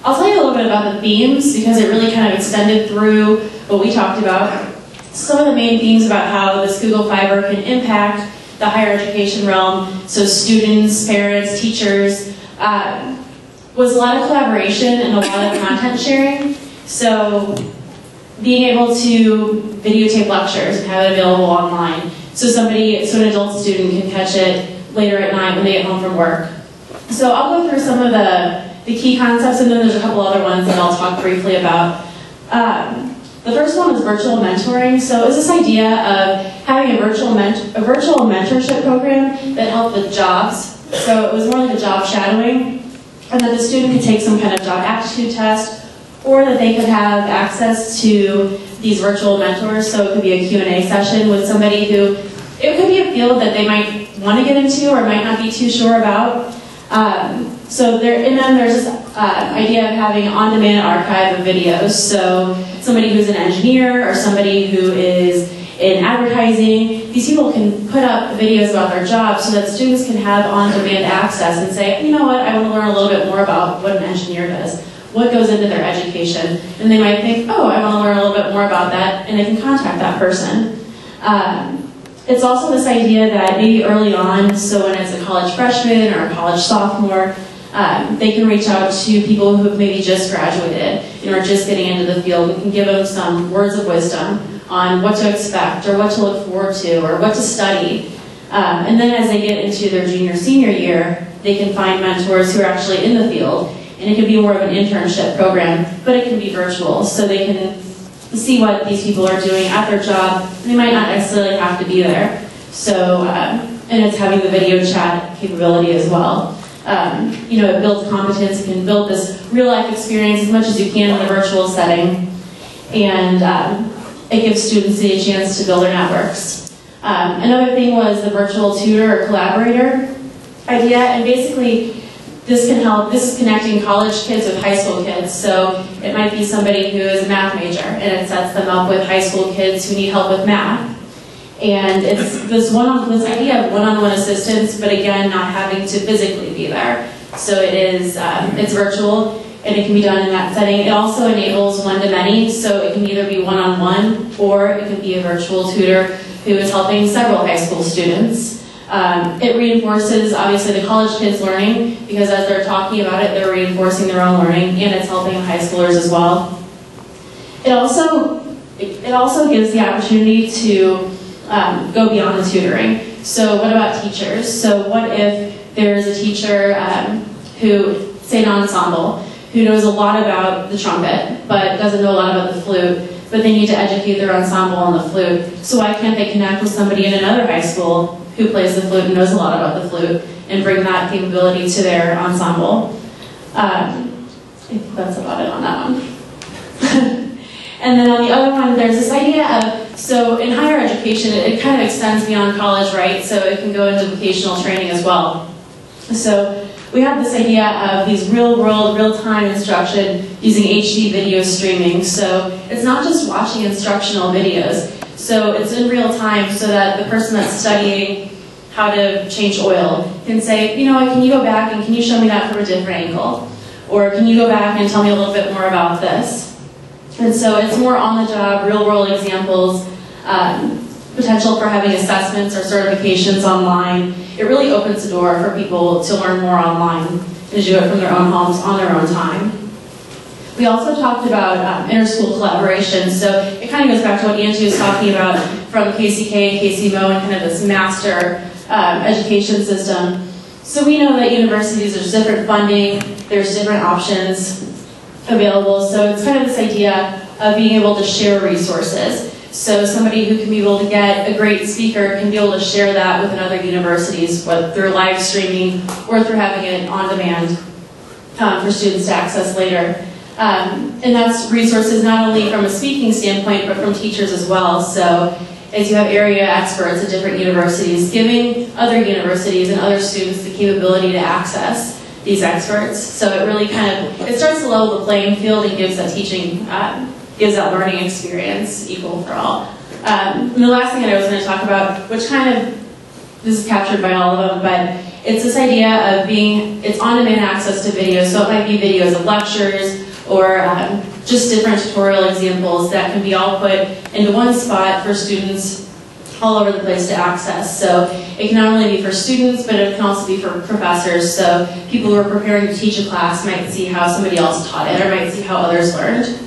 I'll tell you a little bit about the themes because it really kind of extended through what we talked about. Some of the main themes about how this Google Fiber can impact the higher education realm, so students, parents, teachers, was a lot of collaboration and a lot of content sharing. So being able to videotape lectures and have it available online. So an adult student can catch it later at night when they get home from work. So I'll go through some of the key concepts, and then there's a couple other ones that I'll talk briefly about. The first one is virtual mentoring. So it was this idea of having a virtual mentorship program that helped with jobs. So it was more like a job shadowing, and that the student could take some kind of job aptitude test, or that they could have access to these virtual mentors. So it could be a Q&A session with somebody who, it could be a field that they might want to get into or might not be too sure about. And then there's this idea of having an on-demand archive of videos. So somebody who's an engineer or somebody who is in advertising, these people can put up videos about their job so that students can have on-demand access and say, you know what, I want to learn a little bit more about what an engineer does, what goes into their education. And they might think, oh, I want to learn a little bit more about that, and they can contact that person. It's also this idea that maybe early on, so when it's a college freshman or a college sophomore, they can reach out to people who have maybe just graduated and are just getting into the field. We can give them some words of wisdom on what to expect or what to look forward to or what to study. And then as they get into their junior, senior year, they can find mentors who are actually in the field. And it can be more of an internship program, but it can be virtual. So they can see what these people are doing at their job, and they might not necessarily have to be there. So, and it's having the video chat capability as well. It builds competence, it can build this real life experience as much as you can in a virtual setting. And it gives students a chance to build their networks. Another thing was the virtual tutor or collaborator idea, and basically this is connecting college kids with high school kids. So it might be somebody who is a math major, and it sets them up with high school kids who need help with math. And it's this idea of one-on-one assistance, but again, not having to physically be there. So it's virtual, and it can be done in that setting. It also enables one-to-many, so it can either be one-on-one, or it can be a virtual tutor who is helping several high school students. It reinforces, obviously, the college kids' learning, because as they're talking about it, they're reinforcing their own learning, and it's helping high schoolers as well. It also gives the opportunity to go beyond the tutoring. So what about teachers? So what if there's a teacher who, say an ensemble, who knows a lot about the trumpet, but doesn't know a lot about the flute, but they need to educate their ensemble on the flute. So why can't they connect with somebody in another high school who plays the flute and knows a lot about the flute and bring that capability to their ensemble? I think that's about it on that one. And then on the other one, there's this idea of, so in higher education, it kind of extends beyond college, right? So it can go into vocational training as well. So we have this idea of these real-world, real-time instruction using HD video streaming. So it's not just watching instructional videos. So it's in real time so that the person that's studying how to change oil can say, you know what, can you go back and can you show me that from a different angle? Or can you go back and tell me a little bit more about this? And so it's more on-the-job, real-world examples, potential for having assessments or certifications online. It really opens the door for people to learn more online and to do it from their own homes on their own time. We also talked about inter-school collaboration. So it kind of goes back to what Angie was talking about from KCK and KCMO and kind of this master education system. So we know that universities, there's different funding, there's different options available. So it's kind of this idea of being able to share resources. So somebody who can be able to get a great speaker can be able to share that with other universities, whether through live streaming or through having it on demand for students to access later. And that's resources not only from a speaking standpoint, but from teachers as well. So as you have area experts at different universities, giving other universities and other students the capability to access these experts. So it really it starts to level the playing field and gives that teaching, gives that learning experience equal for all. And the last thing that I was going to talk about, which this is captured by all of them, but it's this idea of it's on-demand access to videos, so it might be videos of lectures or just different tutorial examples that can be all put into one spot for students all over the place to access. So it can not only be for students, but it can also be for professors. So people who are preparing to teach a class might see how somebody else taught it or might see how others learned.